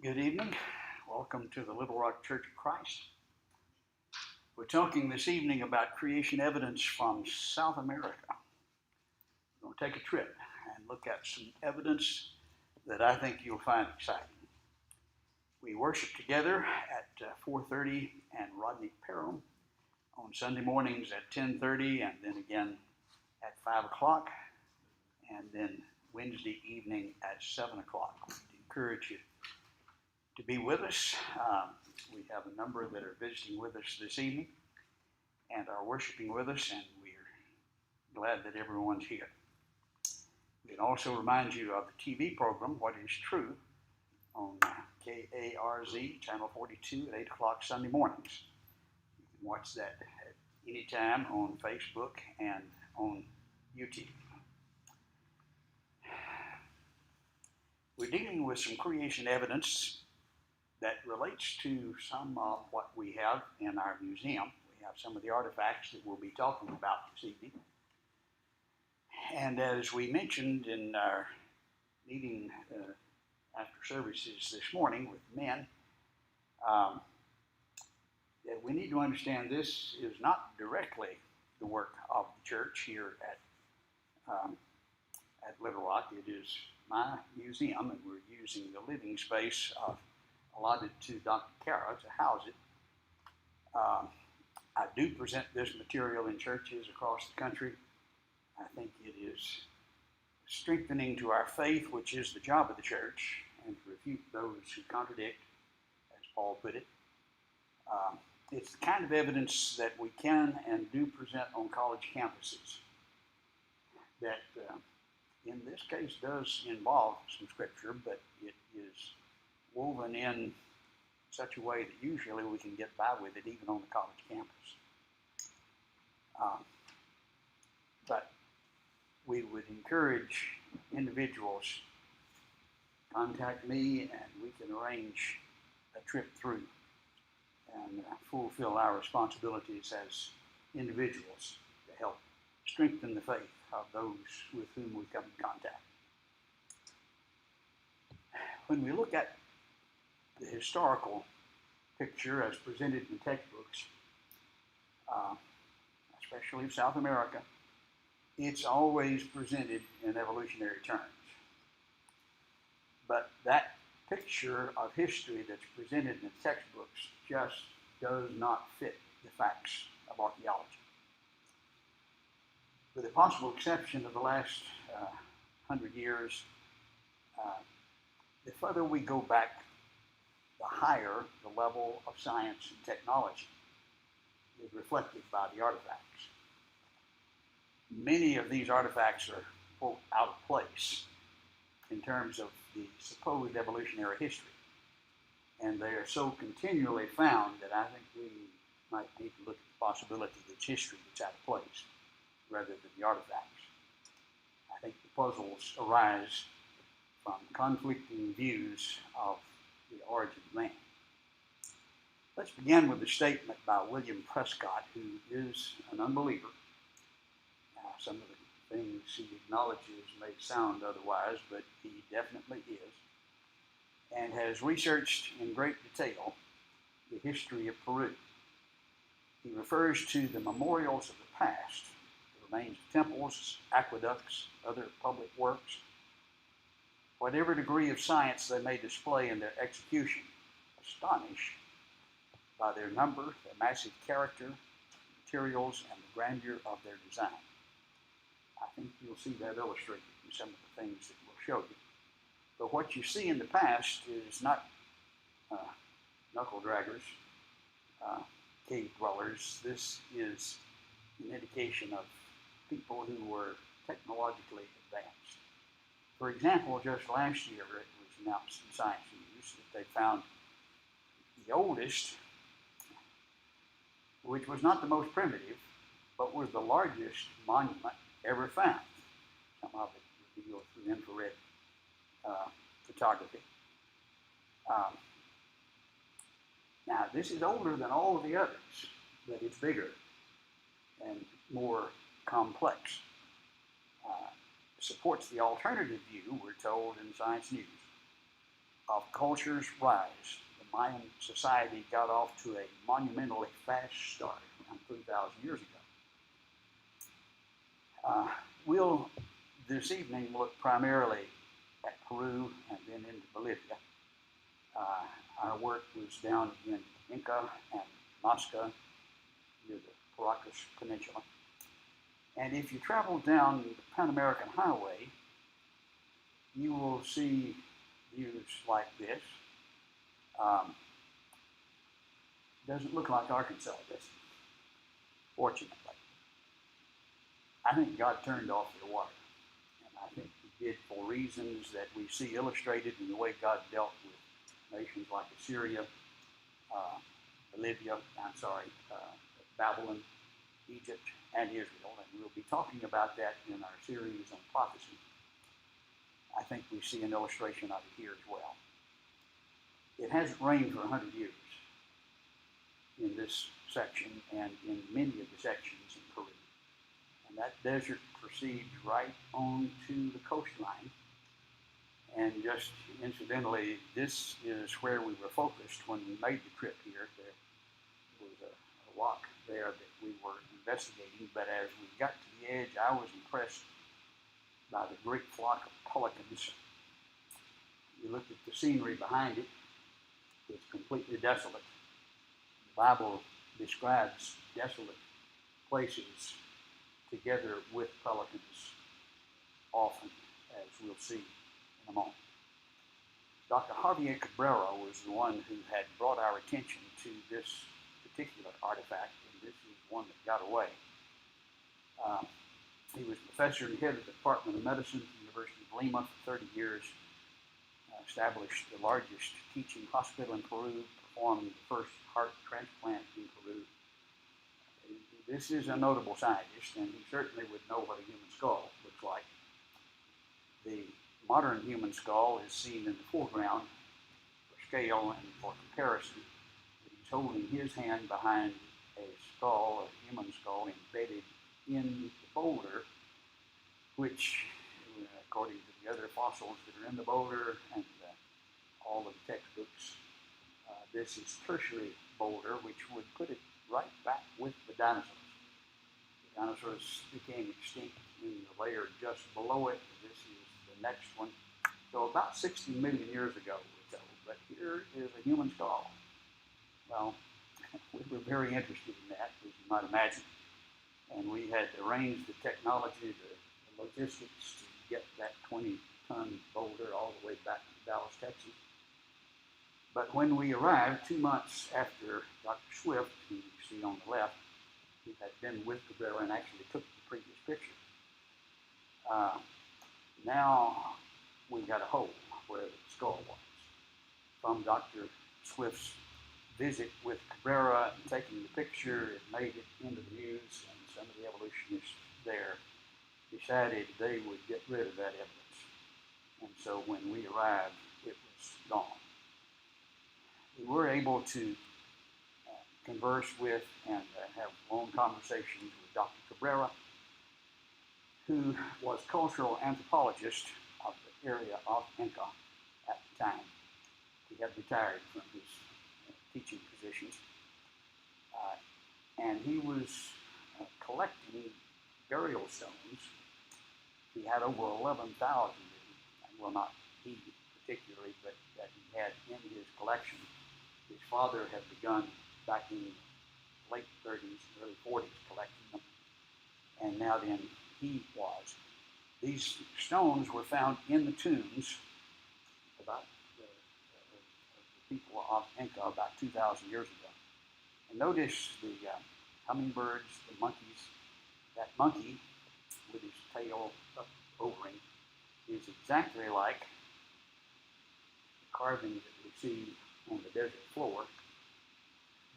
Good evening. Welcome to the Little Rock Church of Christ. We're talking this evening about creation evidence from South America. We're going to take a trip and look at some evidence that I think you'll find exciting. We worship together at 4:30 and Rodney Perham on Sunday mornings at 10:30 and then again at 5 o'clock and then Wednesday evening at 7 o'clock. We encourage you to be with us. We have a number that are visiting with us this evening and are worshiping with us, and we're glad that everyone's here. We'd also remind you of the TV program, What is True, on KARZ, Channel 42 at 8 o'clock Sunday mornings. You can watch that at any time on Facebook and on YouTube. We're dealing with some creation evidence that relates to some of what we have in our museum. We have some of the artifacts that we'll be talking about this evening. And as we mentioned in our meeting after services this morning with men, that we need to understand this is not directly the work of the church here at Little Rock. It is my museum, and we're using the living space allotted to Dr. Kara to house it. I do present this material in churches across the country. I think it is strengthening to our faith, which is the job of the church, and to refute those who contradict, as Paul put it. It's the kind of evidence that we can and do present on college campuses that, in this case, does involve some scripture, but it is woven in such a way that usually we can get by with it even on the college campus. But we would encourage individuals to contact me, and we can arrange a trip through and fulfill our responsibilities as individuals to help strengthen the faith of those with whom we come in contact. When we look at the historical picture as presented in textbooks, especially of South America, it's always presented in evolutionary terms. But that picture of history that's presented in the textbooks just does not fit the facts of archaeology. With the possible exception of the last 100 years, the further we go back, the higher the level of science and technology is reflected by the artifacts. Many of these artifacts are, quote, out of place in terms of the supposed evolutionary history. And they are so continually found that I think we might need to look at the possibility that it's history that's out of place rather than the artifacts. I think the puzzles arise from conflicting views of the origin of man. Let's begin with a statement by William Prescott, who is an unbeliever. Some of the things he acknowledges may sound otherwise, but he definitely is, and has researched in great detail the history of Peru. He refers to the memorials of the past, the remains of temples, aqueducts, other public works, whatever degree of science they may display in their execution, astonish by their number, their massive character, materials, and the grandeur of their design. I think you'll see that illustrated in some of the things that we'll show you. But what you see in the past is not knuckle draggers, cave dwellers. This is an indication of people who were technologically advanced. For example, just last year it was announced in Science News that they found the oldest, which was not the most primitive, but was the largest monument ever found. Some of it revealed through infrared photography. Now, this is older than all of the others, but it's bigger and more complex. Supports the alternative view, we're told in Science News. of culture's rise, the Mayan society got off to a monumentally fast start around 3,000 years ago. We'll this evening look primarily at Peru and then into Bolivia. Our work was down in Inca and Nazca near the Paracas Peninsula. And if you travel down the Pan American Highway, you will see views like this. Doesn't look like Arkansas, does it? Fortunately. I think God turned off the water. And I think he did for reasons that we see illustrated in the way God dealt with nations like Assyria, Babylon, Egypt, and Israel. And we'll be talking about that in our series on prophecy. I think we see an illustration of it here as well. It hasn't rained for 100 years in this section and in many of the sections in Peru. And that desert proceeds right on to the coastline. And just incidentally, this is where we were focused when we made the trip here. There was a rock there that we were investigating, but as we got to the edge, I was impressed by the great flock of pelicans. You looked at the scenery behind it, it's completely desolate. The Bible describes desolate places together with pelicans often, as we'll see in a moment. Dr. Javier Cabrera was the one who had brought our attention to this particular artifact, and this is one that got away. He was professor and head of the Department of Medicine at the University of Lima for 30 years, established the largest teaching hospital in Peru, performed the first heart transplant in Peru. This is a notable scientist, and he certainly would know what a human skull looks like. The modern human skull is seen in the foreground for scale and for comparison. He's holding his hand behind a skull, a human skull, embedded in the boulder, which, according to the other fossils that are in the boulder and all of the textbooks, this is tertiary boulder, which would put it right back with the dinosaurs. The dinosaurs became extinct in the layer just below it. This is the next one. So about 60 million years ago or so. But here is a human skull. Well, we were very interested in that, as you might imagine. And we had arranged the technology, the logistics to get that 20-ton boulder all the way back to Dallas, Texas. But when we arrived, 2 months after Dr. Swift, who you see on the left, who had been with Cabrera and actually took the previous picture, now we got a hole where the skull was. From Dr. Swift's visit with Cabrera and taking the picture, it made it into the news, and some of the evolutionists there decided they would get rid of that evidence. And so when we arrived, it was gone. We were able to converse with and have long conversations with Dr. Cabrera, who was cultural anthropologist of the area of Inca at the time. He had retired from his teaching positions, and he was collecting burial stones. He had over 11,000, well, not he particularly, but that he had in his collection. His father had begun back in the late 30s, early 40s collecting them, and now then he was. These stones were found in the tombs about the people of Inca about 2,000 years ago. And notice the hummingbirds, the monkeys. That monkey with his tail up over him is exactly like the carving that we see on the desert floor.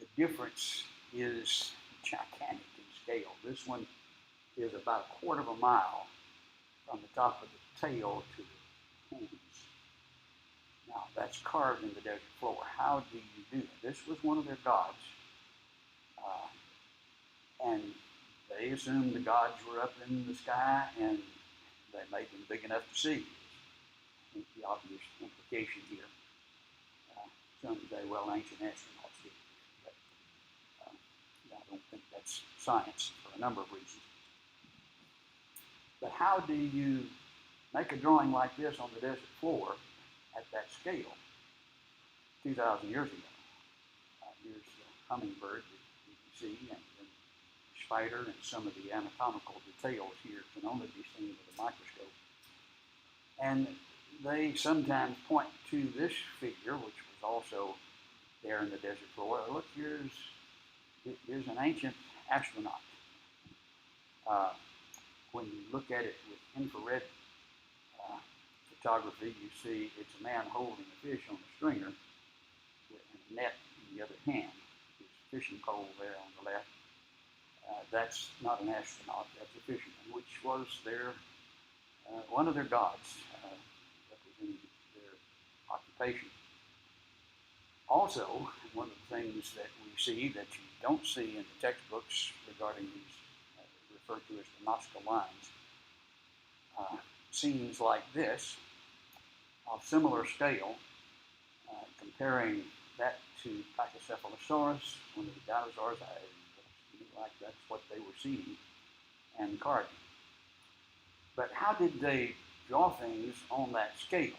The difference is gigantic in scale. This one is about 1/4 of a mile from the top of the tail to the horns. Now, that's carved in the desert floor. How do you do that? This was one of their gods. And they assumed the gods were up in the sky, and they made them big enough to see. I think the obvious implication here. Some say, well, ancient astronauts did. But I don't think that's science for a number of reasons. But how do you make a drawing like this on the desert floor at that scale 2,000 years ago? Here's the hummingbird that you can see, and the spider, and some of the anatomical details here can only be seen with a microscope. And they sometimes point to this figure, which was also there in the desert floor. Look, here's an ancient astronaut. When you look at it with infrared photography, you see it's a man holding a fish on a stringer and a net in the other hand. There's a fishing pole there on the left. That's not an astronaut, that's a fisherman, which was one of their gods, representing their occupation. Also, one of the things that we see that you don't see in the textbooks regarding these referred to as the nautical lines, scenes like this of similar scale, comparing that to Pachycephalosaurus, one of the dinosaurs, like that's what they were seeing and carving. But how did they draw things on that scale?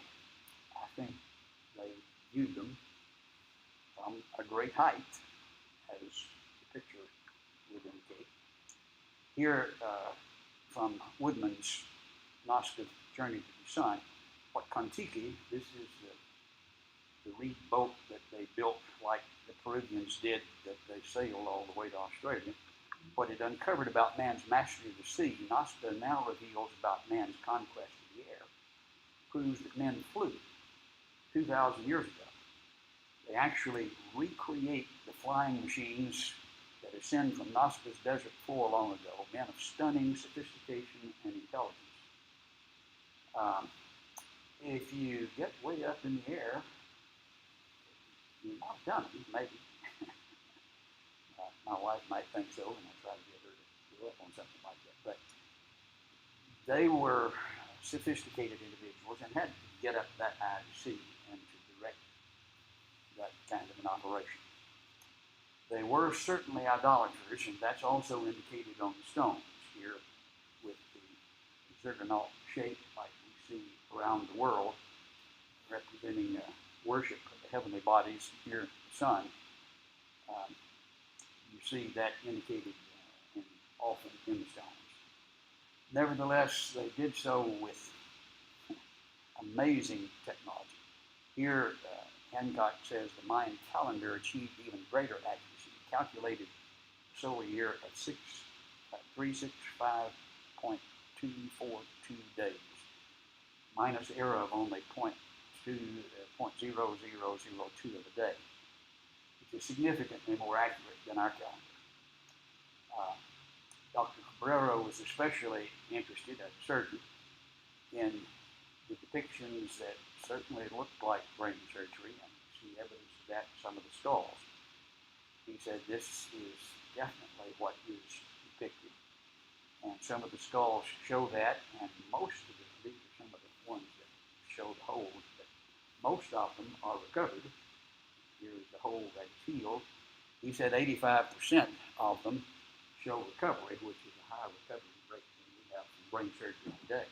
I think they viewed them from a great height, as the picture would indicate. Here, from Woodman's Nazca's Journey to the Sun, what Kon-Tiki, this is the reed boat that they built like the Peruvians did, that they sailed all the way to Australia. What it uncovered about man's mastery of the sea, Nazca now reveals about man's conquest of the air, proves that men flew 2,000 years ago. They actually recreate the flying machines that ascend from Nazca's desert floor long ago, men of stunning sophistication and intelligence. If you get way up in the air, you might have done it, maybe. My wife might think so, and I try to get her to go up on something like that. But they were sophisticated individuals and had to get up that high to see and to direct that kind of an operation. They were certainly idolaters, and that's also indicated on the stones here with the ziggurat shape like we see around the world, representing worship of the heavenly bodies here, the sun. You see that indicated often in the stones. Nevertheless, they did so with amazing technology. Here, Hancock says the Mayan calendar achieved even greater accuracy. It calculated the solar year at 365.242 days, minus error of only 0.0002 of a day, which is significantly more accurate than our calendar. Dr. Cabrera was especially interested, as a surgeon, in the depictions that certainly looked like brain surgery, and see evidence of that in some of the skulls. He said this is definitely what is depicted. And some of the skulls show that, and most of them, these are some of the ones that show the holes, but most of them are recovered. Here's the hole that is healed. He said 85% of them show recovery, which is a higher recovery rate than we have from brain surgery today.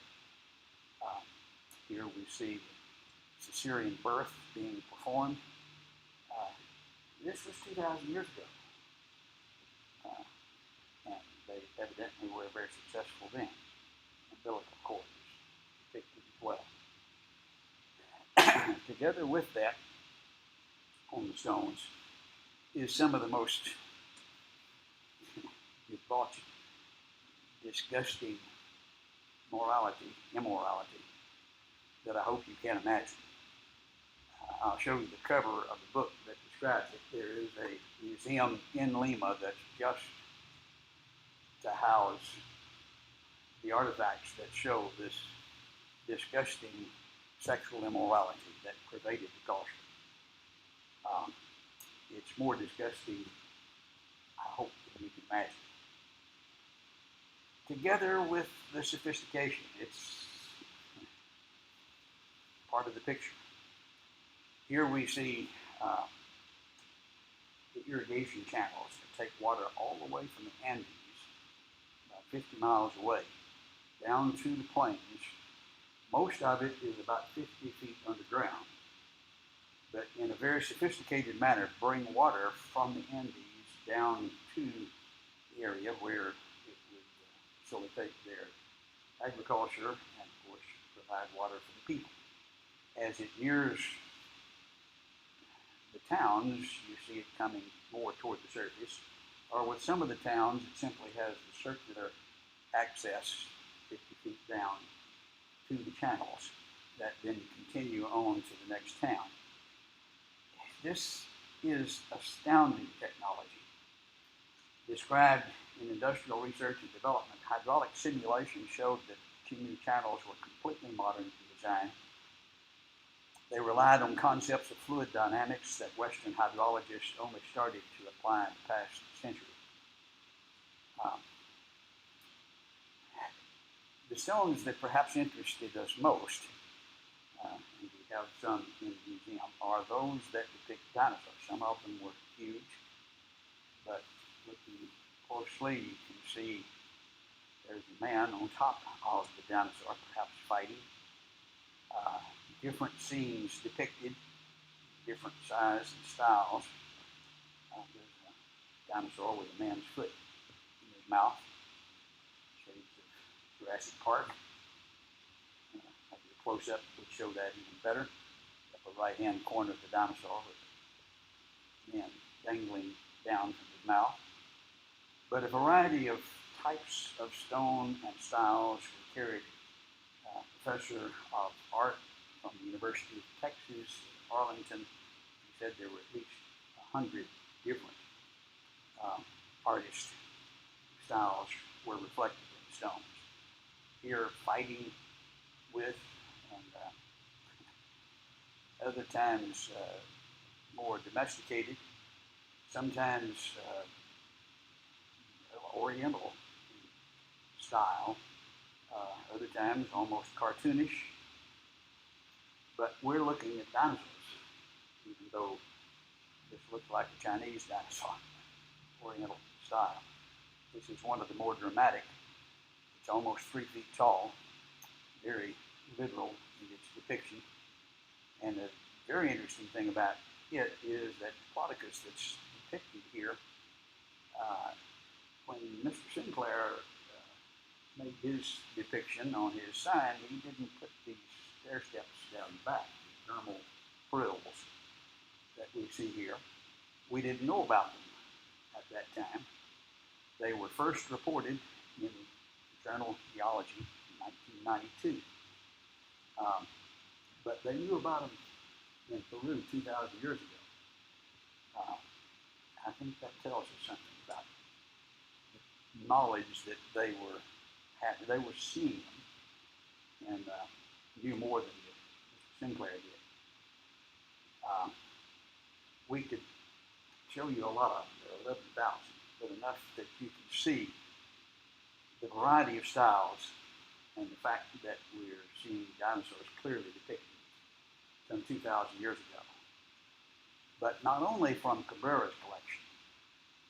Here we see the cesarean birth being performed. This was 2,000 years ago. And they evidently were very successful then. Umbilical cord is depicted as well. Together with that, on the stones, is some of the most debauched, disgusting immorality that I hope you can imagine. I'll show you the cover of the book that describes it. There is a museum in Lima that's just to house the artifacts that show this disgusting sexual immorality that pervaded the culture. It's more disgusting, I hope, than you can imagine. Together with the sophistication, it's part of the picture. Here we see uh, the irrigation channels that take water all the way from the Andes, about 50 miles away, down to the plains. Most of it is about 50 feet underground, but in a very sophisticated manner, bring water from the Andes down to the area where it would facilitate their agriculture and, of course, provide water for the people. As it nears the towns, you see it coming more toward the surface, or with some of the towns, it simply has the circular access 50 feet down to the channels that then continue on to the next town. This is astounding technology. Described in Industrial Research and Development, hydraulic simulations showed that two new channels were completely modern in design. They relied on concepts of fluid dynamics that Western hydrologists only started to apply in the past century. The stones that perhaps interested us most, and we have some in the museum, are those that depict dinosaurs. Some of them were huge, but looking closely, you can see there's a man on top of the dinosaur, perhaps fighting. Different scenes depicted, different size and styles. There's a dinosaur with a man's foot in his mouth. Shades of Jurassic Park. Maybe a close-up would show that even better. Upper right-hand corner of the dinosaur with a man dangling down from his mouth. But a variety of types of stone and styles were carried. Professor of art from the University of Texas, Arlington, he said there were at least 100 different artist styles were reflected in the stones. Here, fighting with, and other times more domesticated, sometimes oriental style, other times almost cartoonish. But we're looking at dinosaurs, even though this looks like a Chinese dinosaur, oriental style. This is one of the more dramatic. It's almost 3 feet tall, very literal in its depiction. And the very interesting thing about it is that Diplodocus that's depicted here, when Mr. Sinclair made his depiction on his sign, he didn't put these stair steps down the back, the thermal frills that we see here. We didn't know about them at that time. They were first reported in the journal Geology in 1992. But they knew about them in Peru 2,000 years ago. I think that tells us something about the knowledge that they were seeing them and knew more than Mr. Sinclair did. We could show you a lot of them. There are 11,000, but enough that you can see the variety of styles and the fact that we're seeing dinosaurs clearly depicted some 2,000 years ago. But not only from Cabrera's collection,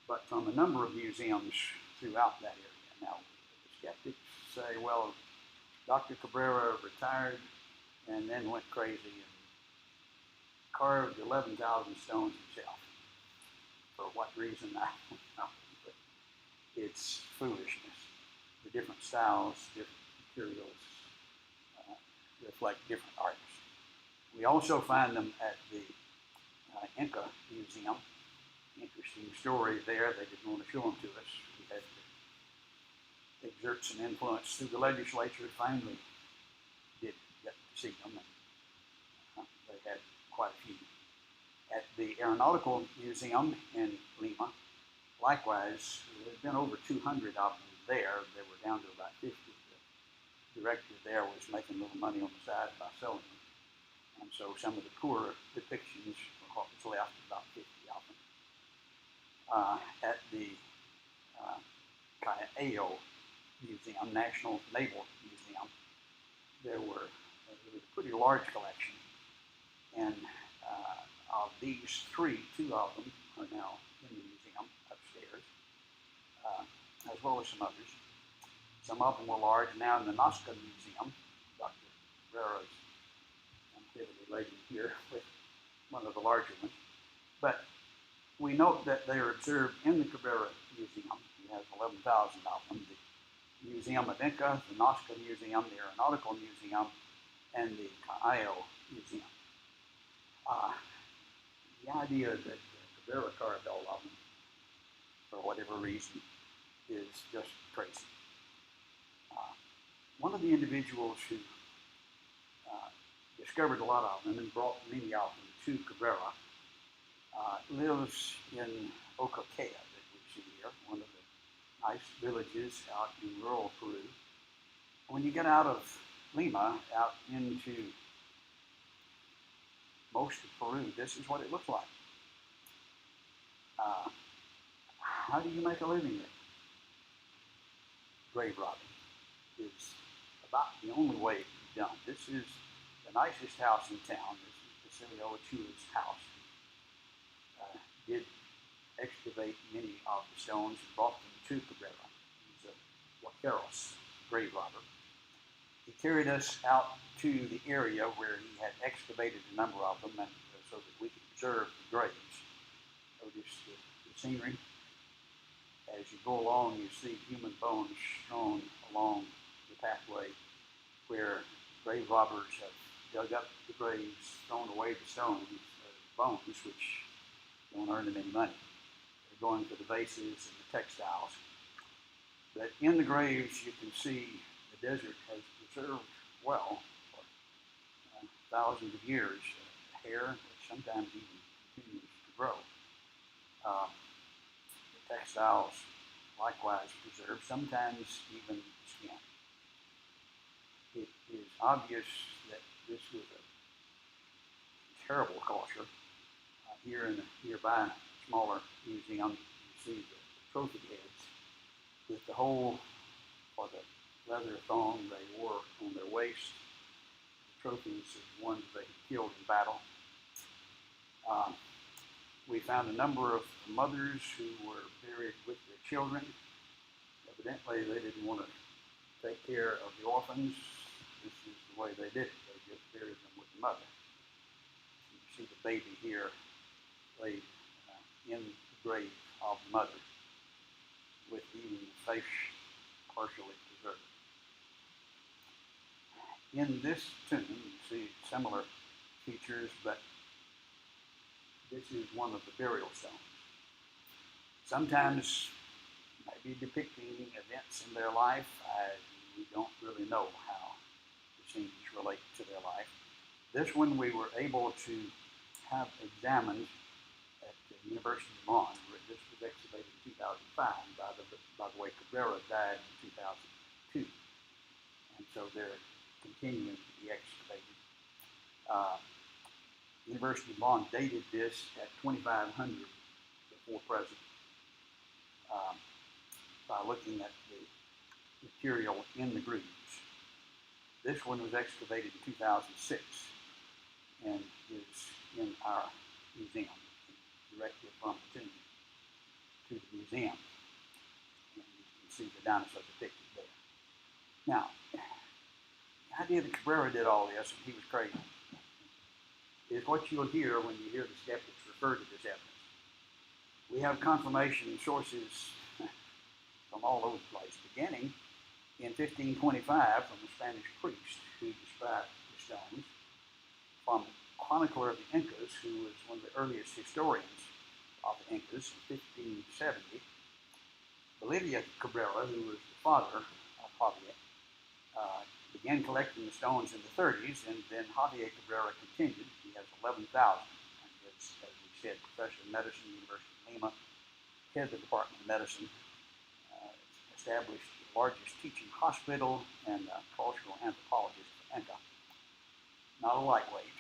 but from a number of museums throughout that area. Now, the skeptics say, well, Dr. Cabrera retired and then went crazy and carved 11,000 stones himself. For what reason, I don't know. But it's foolishness. The different styles, different materials reflect different artists. We also find them at the Inca Museum. Interesting story there. They didn't want to show them to us. We had to exert some influence through the legislature. Finally did get to see them. And, they had quite a few. At the Aeronautical Museum in Lima, likewise, there's been over 200 of them there. They were down to about 50. The director there was making a little money on the side by selling them. And so some of the poorer depictions were what was left, about 50 of them. At the Callao Museum, National Naval Museum, there was a pretty large collection. And Of these three, two of them are now in the museum upstairs, as well as some others. Some of them were large. Now in the Nazca Museum, Dr. Cabrera's related here with one of the larger ones. But we note that they are observed in the Cabrera Museum. He has 11,000 of them. The Museum of Inca, the Nazca Museum, the Aeronautical Museum, and the Cayo Museum. The idea that Cabrera carved all of them, for whatever reason, is just crazy. One of the individuals who discovered a lot of them and brought many of them to Cabrera lives in Ocoquea, that we see here, one of the nice villages out in rural Peru. When you get out of Lima, out into most of Peru, this is what it looks like. How do you make a living there? Grave robbing is about the only way it can be done. This is the nicest house in town. This is Basilio Ochoa's house. Did excavate many of the stones and brought them to Cabrera. He's a Huaqueros grave robber. He carried us out to the area where he had excavated a number of them, and so that we could observe the graves. Notice the scenery. As you go along, you see human bones strewn along the pathway where grave robbers have dug up the graves, thrown away the stones, bones, which don't earn them any money. They're going for the vases and the textiles. But in the graves, you can see the desert has preserved well for thousands of years. Hair, which sometimes even continues to grow. The textiles, likewise preserved, sometimes even skin. It is obvious that this was a terrible culture. Here in the nearby smaller museum, you see the trophy heads with the hole for the leather thong they wore on their waist. The trophies of ones they killed in battle. We found a number of mothers who were buried with their children. Evidently, they didn't want to take care of the orphans. This is the way they did it. They just buried them with the mother. So you see the baby here laid in the grave of the mother, with even the face partially preserved. In this tomb, you see similar features, but this is one of the burial stones. Sometimes maybe depicting events in their life. We don't really know how the scenes relate to their life. This one we were able to have examined at the University of Bonn, where this was excavated in 2005. By the way, Cabrera died in 2002. And so they're continuing to be excavated. University of Bonn dated this at 2500 before present by looking at the material in the grooves. This one was excavated in 2006 and is in our museum, directly from the tomb to the museum. And you can see the dinosaur depicted there. Now, the idea that Cabrera did all this, and he was crazy, is what you'll hear when you hear the skeptics refer to this evidence. We have confirmation sources from all over the place, beginning in 1525 from a Spanish priest who described the stones, from a chronicler of the Incas, who was one of the earliest historians of the Incas in 1570, Bolivia Cabrera, who was the father of Javier, began collecting the stones in the 30s, and then Javier Cabrera continued. He has 11,000, and is, as we said, professor of medicine, University of Lima, head of the Department of Medicine, established the largest teaching hospital, and cultural anthropologist for Inca. Not a lightweight.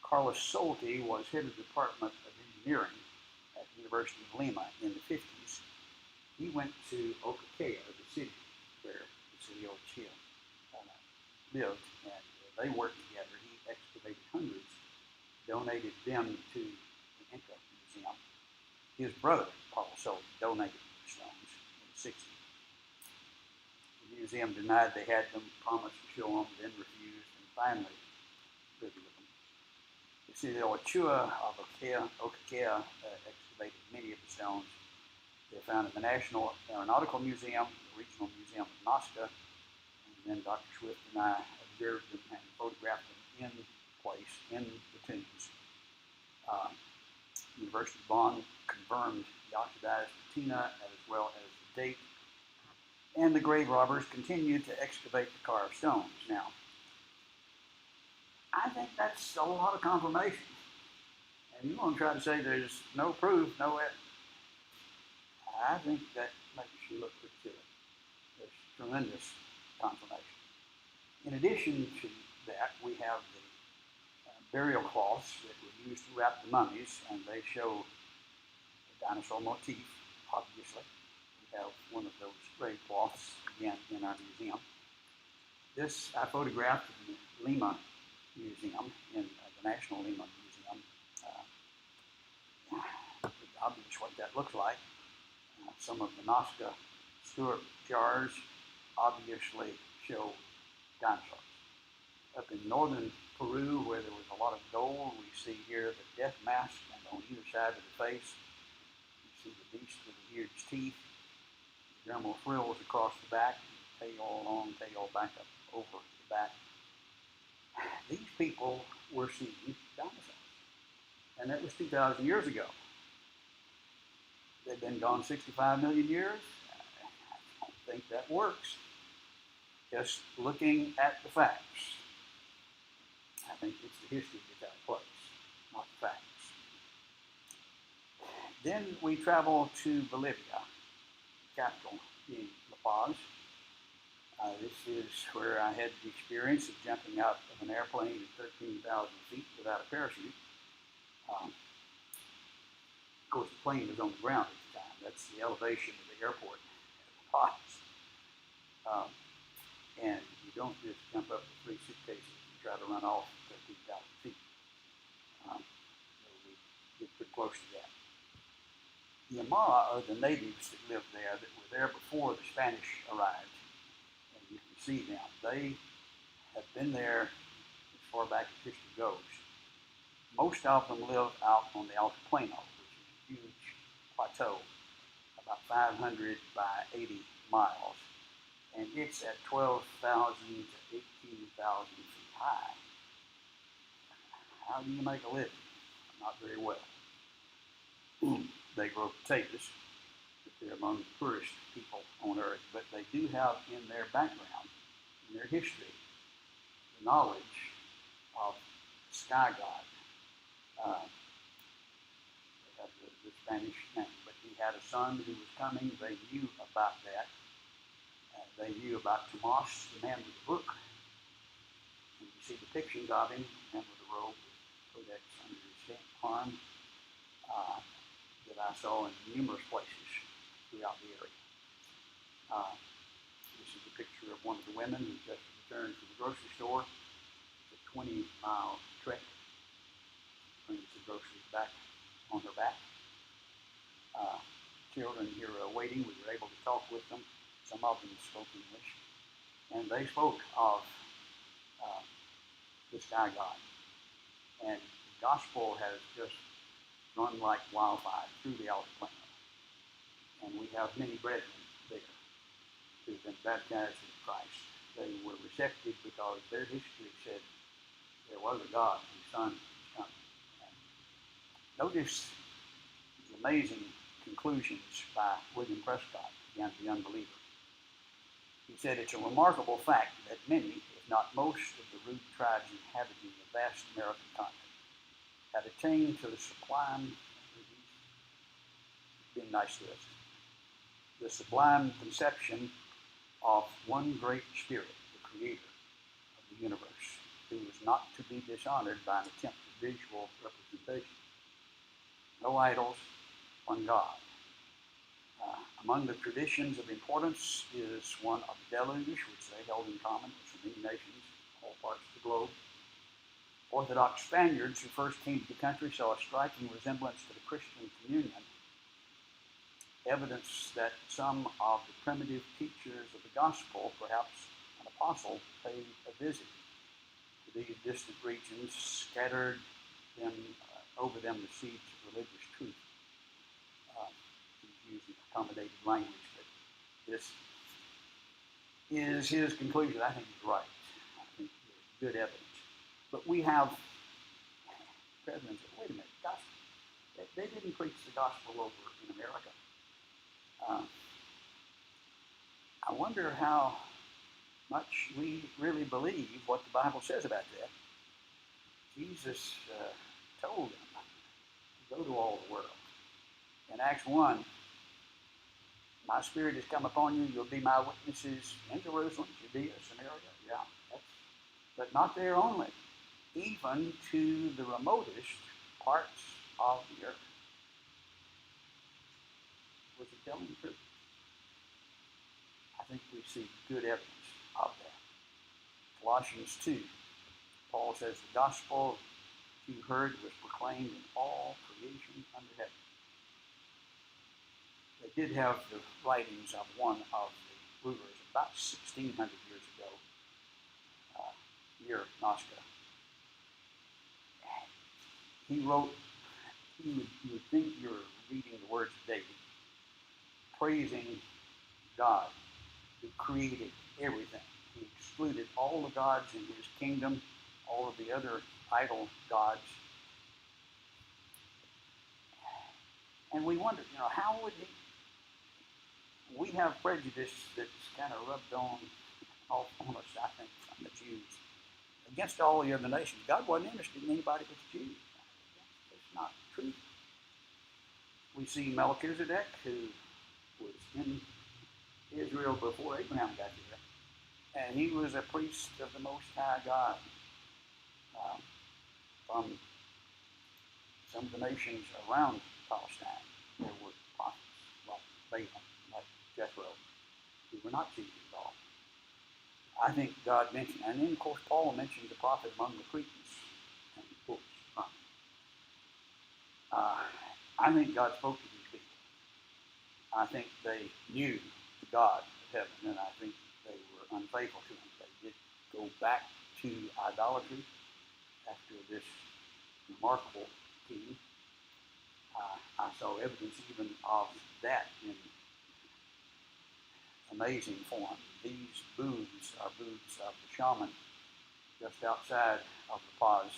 Carlos Solti was head of the Department of Engineering at the University of Lima in the 50s. He went to Ocoquea, the city where Basilio lived, and they worked together. He excavated hundreds donated them to the Inca Museum. His brother also donated the stones in the 60s. The museum denied they had them, promised to show them, then refused, and finally privy with them. You see, the Ochua of Okakea excavated many of the stones. They found in the National Aeronautical Museum, the Regional Museum of Nazca, and then Dr. Swift and I observed them and photographed them in place in the tombs. University of Bonn confirmed the oxidized patina as well as the date, and the grave robbers continued to excavate the carved stones. Now, I think that's a lot of confirmation. And you want to try to say there's no proof, no evidence. I think that makes you look pretty silly. There's tremendous confirmation. In addition to that, we have the burial cloths that were used to wrap the mummies, and they show the dinosaur motif, obviously. We have one of those grave cloths, again, in our museum. This I photographed in the Lima Museum, in the National Lima Museum. It's obvious what that looks like. Some of the Nazca Stewart jars obviously show dinosaurs. Up in northern Peru, where there was a lot of gold, we see here the death mask, and on either side of the face, you see the beast with the huge teeth, the dermal frills across the back, the tail, long tail back up over the back. These people were seeing dinosaurs, and that was 2,000 years ago. They've been gone 65 million years. I don't think that works. Just looking at the facts. I think it's the history that's out of place, not the facts. Then we travel to Bolivia, capital being La Paz. This is where I had the experience of jumping out of an airplane at 13,000 feet without a parachute. Of course, the plane was on the ground at the time. That's the elevation of the airport at La Paz. And you don't just jump up with 3 suitcases and try to run off 13,000 feet. We get pretty close to that. The Aymara are the natives that lived there, that were there before the Spanish arrived. And you can see them. They have been there as far back as history goes. Most of them live out on the Altiplano, which is a huge plateau, about 500 by 80 miles. And it's at 12,000 to 18,000 feet high. How do you make a living? Not very well. They grow potatoes, but they're among the poorest people on earth. But they do have in their background, in their history, the knowledge of the sky god. They have the Spanish name, but he had a son who was coming. They knew about that. They knew about Tomas, the man with the book. And you see depictions of him, the man with the robe, with codex under his arm, that I saw in numerous places throughout the area. This is a picture of one of the women who just returned from the grocery store. It's a 20-mile trek. Brings the groceries back on her back. Children here are waiting. We were able to talk with them. Some of them spoke English, and they spoke of the sky god. And the gospel has just run like wildfire through the Altiplano. And we have many brethren there who've been baptized in Christ. They were receptive because their history said there was a God whose son was coming. And notice the amazing conclusions by William Prescott against the unbeliever. He said, it's a remarkable fact that many, if not most, of the rude tribes inhabiting the vast American continent had attained to the sublime, being nice to us, the sublime conception of one great spirit, the creator of the universe, who was not to be dishonored by an attempt at visual representation. No idols, one God. Among the traditions of importance is one of deluge, which they held in common with many nations, all parts of the globe. Orthodox Spaniards who first came to the country saw a striking resemblance to the Christian communion, evidence that some of the primitive teachers of the gospel, perhaps an apostle, paid a visit to these distant regions, scattered them over them the seeds of religious truth. He's using accommodated language, but this is his conclusion. I think he's right. I think there's good evidence. But we have presidents that, wait a minute, gospel. They didn't preach the gospel over in America. I wonder how much we really believe what the Bible says about that. Jesus told them to go to all the world. In Acts 1, my spirit has come upon you. You'll be my witnesses in Jerusalem, Judea, Samaria. Yeah, but not there only, even to the remotest parts of the earth. Was he telling the truth? I think we see good evidence of that. Colossians 2, Paul says the gospel you heard was proclaimed in all creation under heaven. They did have the writings of one of the rulers about 1,600 years ago, near Nazca. He wrote, you would think you're reading the words of David, praising God who created everything. He excluded all the gods in his kingdom, all of the other idol gods. And we wonder, how would he? We have prejudice that's kind of rubbed off on us, I think, from the Jews. Against all the other nations. God wasn't interested in anybody but the Jews. That's not true. We see Melchizedek, who was in Israel before Abraham got there, and he was a priest of the Most High God. From some of the nations around Palestine, there were prophets like Balaam, like Jethro, who were not Jews at all. I think God mentioned, and then of course Paul mentioned the prophet among the Cretans, and he quotes from him. I think God spoke to these people. I think they knew the God of heaven, and I think they were unfaithful to him. They did go back to idolatry after this remarkable king. I saw evidence even of that in amazing form. These booths are booths of the shaman just outside of the paz,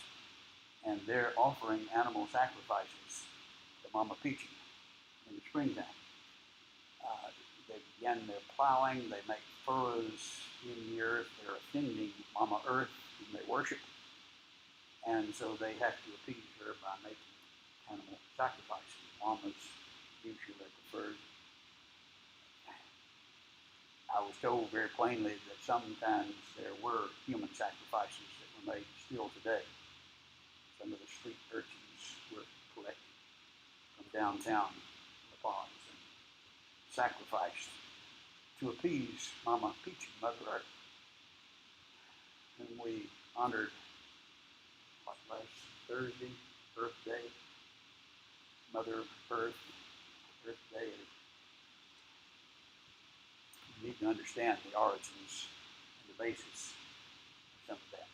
and they're offering animal sacrifices to Mama Peachy in the springtime. They begin their plowing, they make furrows in the earth, they're offending Mama Earth whom they worship, and so they have to appease her by making animal sacrifices. Mamas usually preferred. I was told very plainly that sometimes there were human sacrifices that were made still today. Some of the street urchins were collected from downtown La Paz and sacrificed to appease Mama Peachy, Mother Earth, whom we honored last Thursday, Earth Day, Mother Earth, Earth Day. You need to understand the origins and the basis of some of that.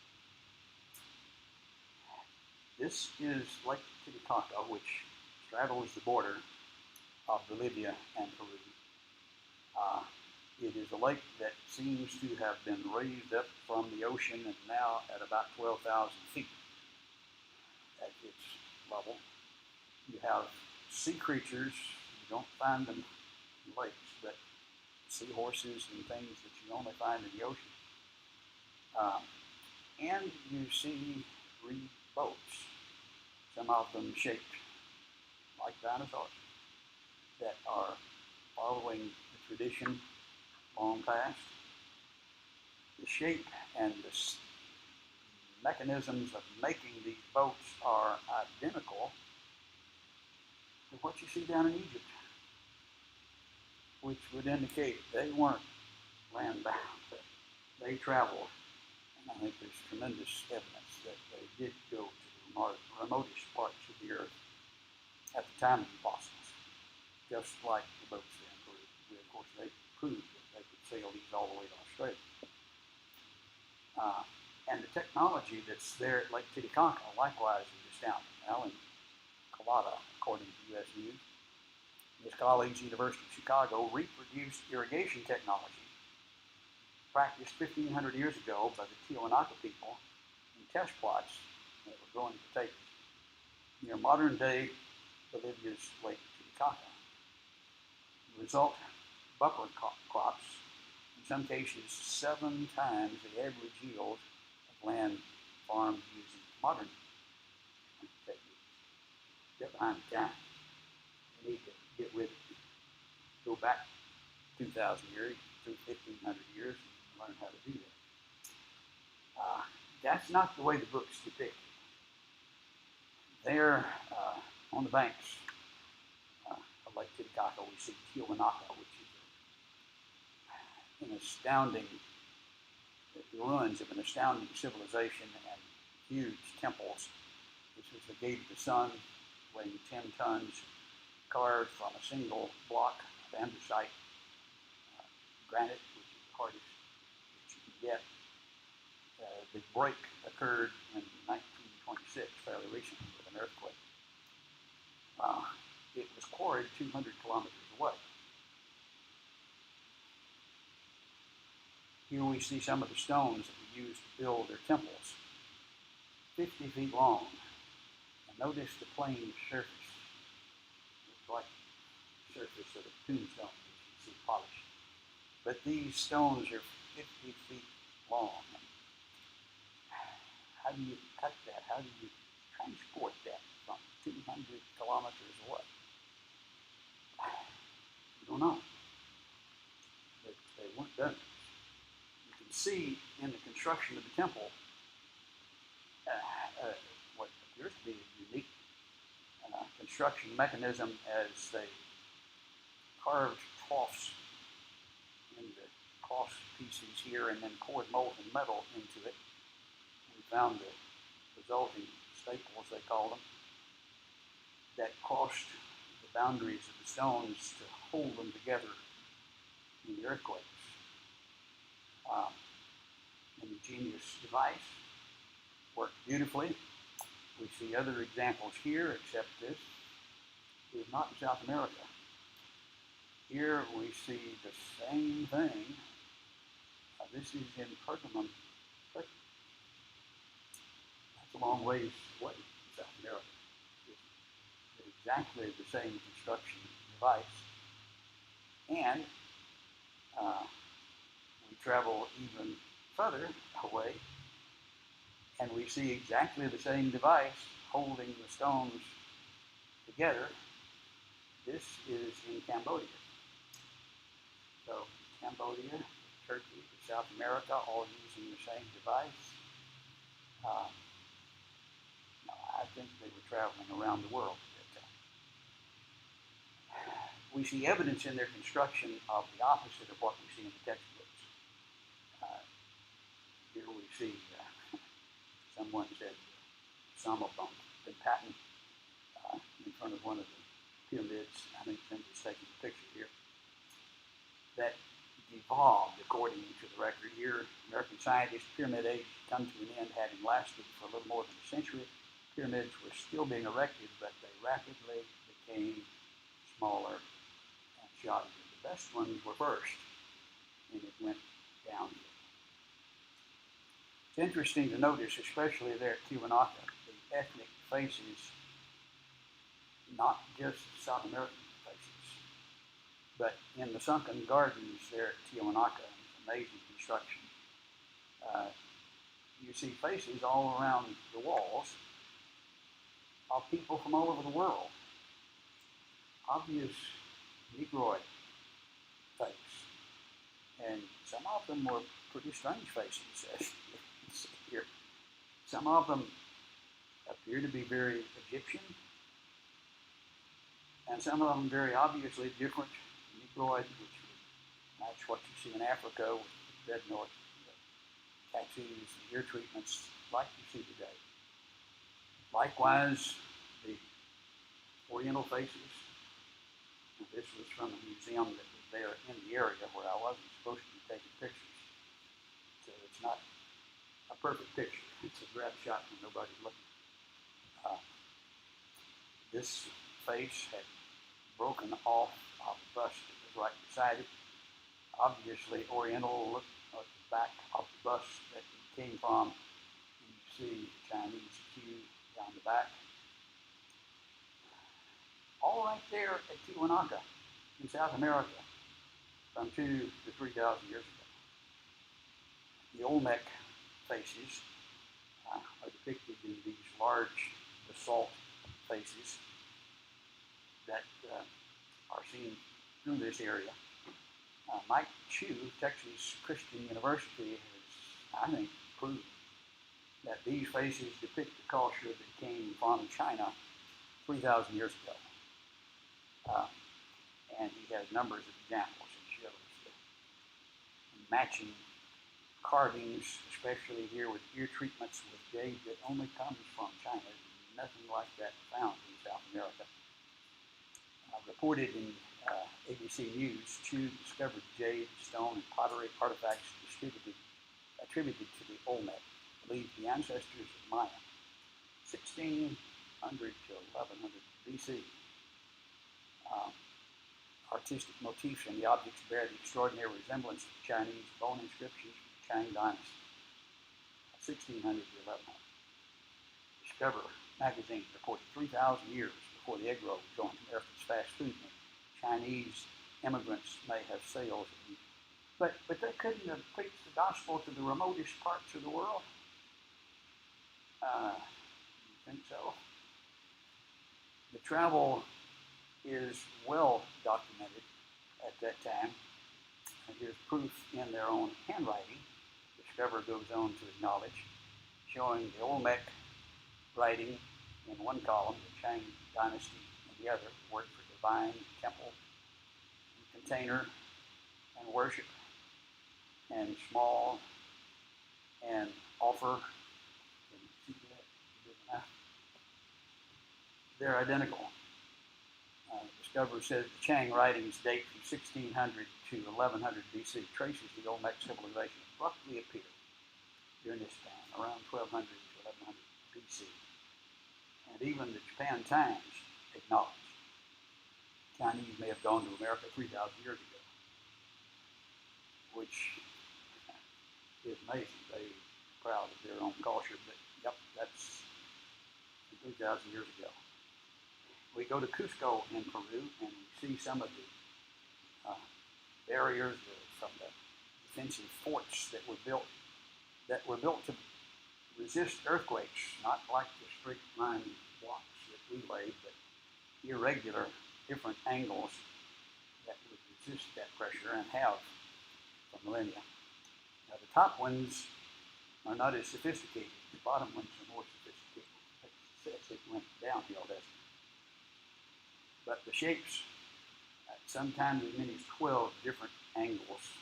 This is Lake Titicaca, which straddles the border of Bolivia and Peru. It is a lake that seems to have been raised up from the ocean and now at about 12,000 feet at its level. You have sea creatures. You don't find them in lakes, but seahorses and things that you only find in the ocean. And you see reed boats, some of them shaped like dinosaurs, that are following the tradition long past. The shape and the mechanisms of making these boats are identical to what you see down in Egypt, which would indicate they weren't land-bound, but they traveled. And I think there's tremendous evidence that they did go to the remotest parts of the earth at the time of the apostles, just like the boats then proved. Of course, they proved that they could sail these all the way to Australia. And the technology that's there at Lake Titicaca likewise is astounding. Now, in Colada, according to U.S. News, his colleagues at the University of Chicago reproduced irrigation technology practiced 1,500 years ago by the Tiahuanaca people in test plots that were growing potatoes near modern-day Bolivia's Lake Titicaca. The result, buffer crops, in some cases 7 times the average yield of land farmed using modern techniques. Get behind the time. We need to get rid of it. Go back 2,000 years, through 1,500 years, and learn how to do that. That's not the way the book's depicted. There, on the banks of Lake Titicaca, we see Tiahuanaca, which is an astounding, the ruins of an astounding civilization and huge temples. This is the Gate of the Sun, weighing 10 tons, carved from a single block of andesite granite, which is the hardest that you can get. The break occurred in 1926, fairly recently, with an earthquake. It was quarried 200 kilometers away. Here we see some of the stones that were used to build their temples, 50 feet long. And notice the plain surface. It's like the surface of a tombstone, as you see polished. But these stones are 50 feet long. How do you cut that? How do you transport that from 200 kilometers away? You don't know. But they weren't done. You can see in the construction of the temple what appears to be a unique construction mechanism as they carved troughs in the cross pieces here and then poured molten metal into it. We found the resulting staples, they call them, that crossed the boundaries of the stones to hold them together in the earthquakes. An ingenious device, worked beautifully. We see other examples here, except this is not in South America. Here we see the same thing. This is in Pergamum, Turkey. That's a long ways away from South America. It's exactly the same construction device. And we travel even further away, and we see exactly the same device holding the stones together. This is in Cambodia. So Cambodia, Turkey, South America, all using the same device. I think they were traveling around the world at that time. We see evidence in their construction of the opposite of what we see in the textbooks. Here we see, someone said some of them have been patented in front of one of the pyramids. I think Cindy's taking a picture here. That devolved, according to the record here. American scientists, pyramid age come to an end, having lasted for a little more than a century. Pyramids were still being erected, but they rapidly became smaller and shoddier. The best ones were first, and it went downhill. It's interesting to notice, especially there at Tiahuanaca, the ethnic faces, not just South American faces, but in the sunken gardens there at Tiahuanaca, amazing construction, you see faces all around the walls of people from all over the world. Obvious Negroid face. And some of them were pretty strange faces, as you can see here. Some of them appear to be very Egyptian, and some of them very obviously different Negroid, which would match what you see in Africa with red north tattoos, and ear treatments like you see today. Likewise, the Oriental faces. And this was from a museum that was there in the area where I wasn't supposed to be taking pictures. So it's not a perfect picture. It's a grab shot when nobody's looking. This face had broken off of the bust that was right beside it. Obviously, Oriental looked at the back of the bust that it came from. And you see Chinese Q down the back. All right there at Tiwanaku in South America from 2,000 to 3,000 years ago. The Olmec faces are depicted in these large basalt faces that are seen through this area. Mike Chu, Texas Christian University, has, I think, proven that these faces depict the culture that came from China 3,000 years ago. And he has numbers of examples and shows the matching carvings, especially here with ear treatments with jade that only comes from China. Nothing like that found in South America. Reported in ABC News, Chu discovered jade, stone, and pottery artifacts attributed to the Olmec, believed the ancestors of Maya, 1600 to 1100 BC. Artistic motifs in the objects bear the extraordinary resemblance to Chinese bone inscriptions from the Chang Dynasty, 1600 to 1100. Discover magazine reported 3,000 years before the egg roll joined America's fast food menu. Chinese immigrants may have sailed, but they couldn't have preached the gospel to the remotest parts of the world. You think so? The travel is well documented at that time. And here's proof in their own handwriting. Discoverer goes on to acknowledge, showing the Olmec writing in one column, the Chang Dynasty in the other, word for divine, temple, and container, and worship, and small, and offer. They're identical. Discoverer says the Chang writings date from 1600 to 1100 BC, traces the Olmec civilization abruptly appeared during this time, around 1200 to 1100 BC. And even the Japan Times acknowledged Chinese may have gone to America 3,000 years ago, which is amazing. They're proud of their own culture, but yep, that's 3,000 years ago. We go to Cusco in Peru and we see some of the barriers from the defensive forts that were built to resist earthquakes, not like the straight line blocks that we laid, but irregular, different angles that would resist that pressure and have for millennia. Now the top ones are not as sophisticated. The bottom ones are more sophisticated. It went downhill, doesn't it? But the shapes, sometimes as many as 12 different angles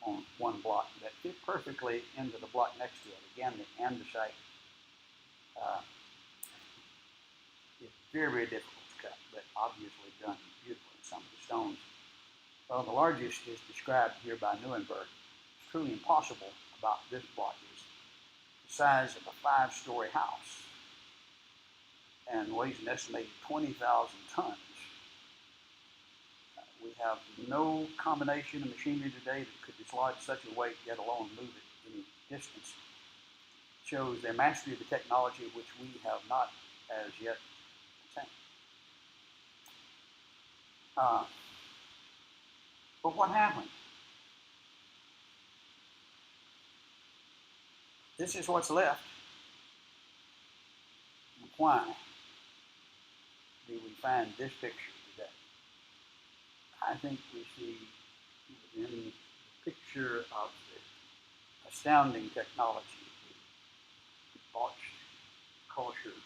on one block that fit perfectly into the block next to it. Again, the andesite is very, very difficult to cut, but obviously done beautifully. Some of the stones. Well, the largest is described here by Nuremberg. It's truly impossible about this block is the size of a 5-story house and weighs an estimated 20,000 tons. We have no combination of machinery today that could dislodge such a weight, yet alone move it any distance. It shows their mastery of the technology which we have not as yet attained. But what happened? This is what's left. And why do we find this picture today? I think we see within the picture of the astounding technology, the botched culture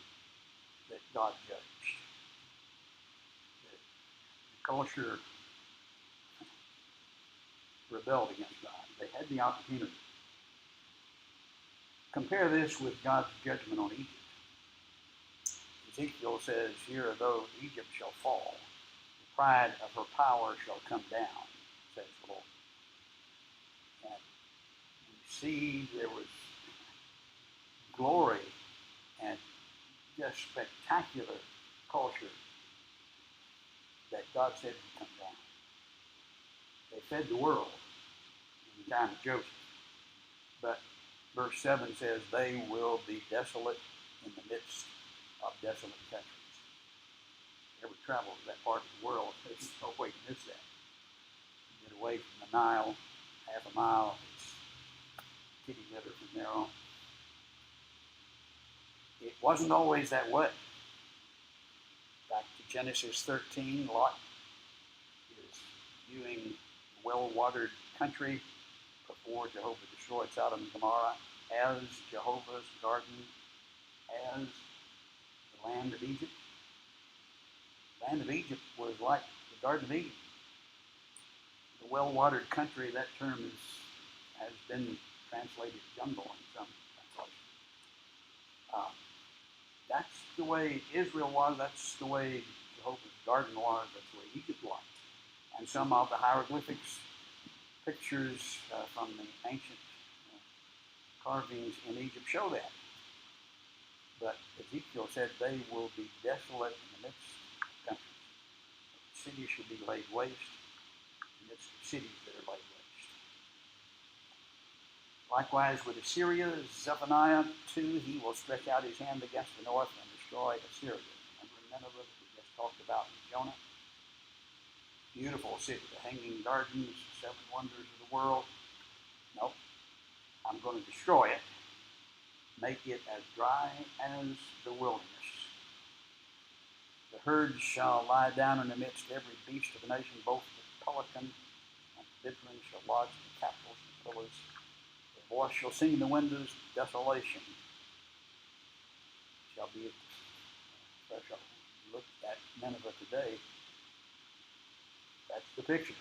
that God judged. The culture rebelled against God. They had the opportunity. Compare this with God's judgment on Egypt. Ezekiel says, here, though Egypt shall fall, the pride of her power shall come down, says the Lord. And we see there was glory and just spectacular culture that God said would come down. They fed the world in the time of Joseph. But verse 7 says, they will be desolate in the midst of desolate countries. If you ever travel to that part of the world, there's no way to miss that. You get away from the Nile, half a mile, it's kitty litter from there on. It wasn't always that way. Back to Genesis 13, Lot is viewing the well-watered country before Jehovah destroyed Sodom and Gomorrah as Jehovah's garden, as the land of Egypt. The land of Egypt was like the Garden of Eden. The well-watered country, that term has been translated jungle in some translations. That's the way Israel was. That's the way Jehovah's garden was. That's the way Egypt was. And some of the hieroglyphics, pictures from the ancient carvings in Egypt show that. But Ezekiel said they will be desolate in the midst of countries. The city should be laid waste in the midst of cities that are laid waste. Likewise with Assyria, Zephaniah 2, he will stretch out his hand against the north and destroy Assyria. Remember Nineveh that we just talked about in Jonah? Beautiful city, the hanging gardens, the 7 wonders of the world. Nope. I'm going to destroy it, make it as dry as the wilderness. The herds shall lie down in the midst of every beast of the nation, both the pelican and the bittern shall lodge in the capitals and pillars. The voice shall sing in the windows, desolation shall be at the threshold. Look at Nineveh today, that's the picture.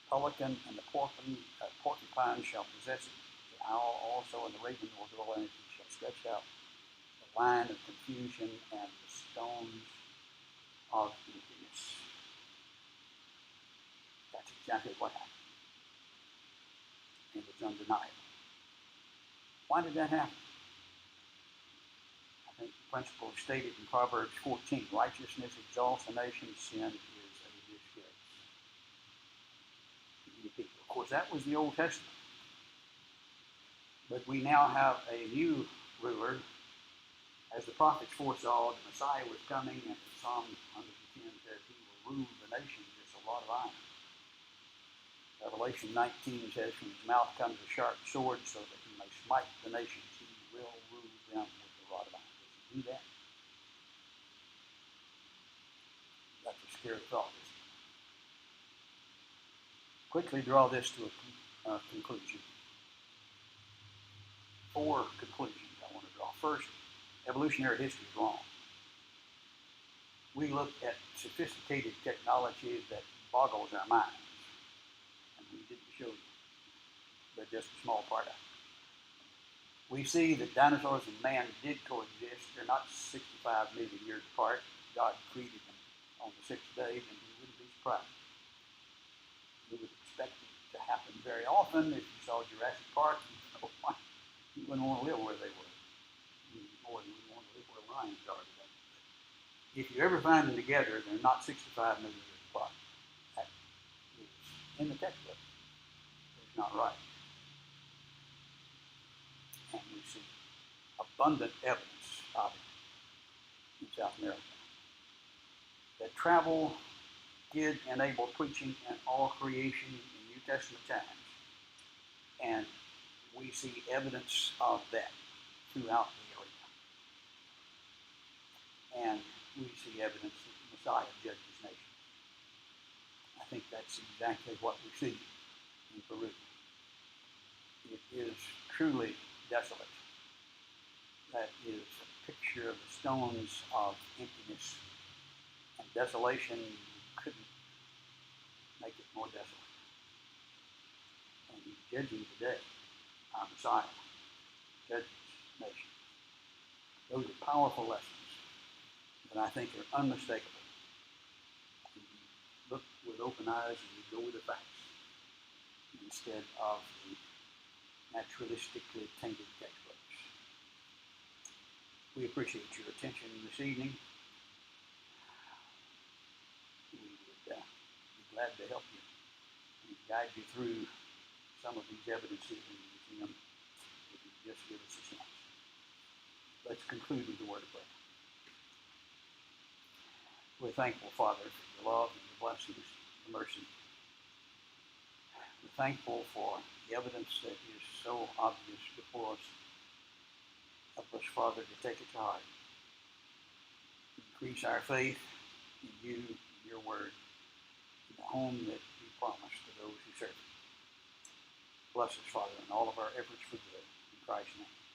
Pelican and the porcupine shall possess it. The owl also and the raven will dwell in it. He shall stretch out the line of confusion and the stones of emptiness. That's exactly what happened. And it's undeniable. Why did that happen? I think the principle is stated in Proverbs 14. Righteousness exalts a nation, sin is a disgrace. Of course, that was the Old Testament. But we now have a new ruler. As the prophets foresaw, the Messiah was coming, and Psalm 110 says he will rule the nations. It's a lot of iron. Revelation 19 says, from his mouth comes a sharp sword so that he may smite the nations. He will rule them with the rod of iron. Does he do that? That's a scary thought, isn't it? Quickly draw this to a conclusion. 4 conclusions I want to draw. First, evolutionary history is wrong. We look at sophisticated technology that boggles our minds. And we didn't show you, but just a small part of it. We see that dinosaurs and man did coexist. They're not 65 million years apart. God created them on the 6th day, and we wouldn't be surprised. We would expect it to happen very often. If you saw Jurassic Park, you wouldn't want to live where they were. More than you want to live where lions are today. If you ever find them together, they're not 65 million years apart. That is in the textbook. It's not right. And we see abundant evidence of it in South America. That travel did enable preaching in all creation in New Testament times. And we see evidence of that throughout the area. And we see evidence that the Messiah judges nations. I think that's exactly what we see in Peru. It is truly desolate. That is a picture of the stones of emptiness and desolation. You couldn't make it more desolate. And he's judging today. our Messiah, judges nations. Those are powerful lessons that I think are unmistakable. And you look with open eyes and you go with the facts instead of the naturalistically tainted textbooks. We appreciate your attention this evening. We would be glad to help you and guide you through some of these evidences in the museum if you just give us a chance. Let's conclude with the word of prayer. We're thankful, Father, for your love and your blessings, your mercy. We're thankful for the evidence that is so obvious before us. Help us, Father, to take it to heart. Increase our faith in you, in your word, in the home that you promised to those who serve you. Bless us, Father, in all of our efforts for good. In Christ's name.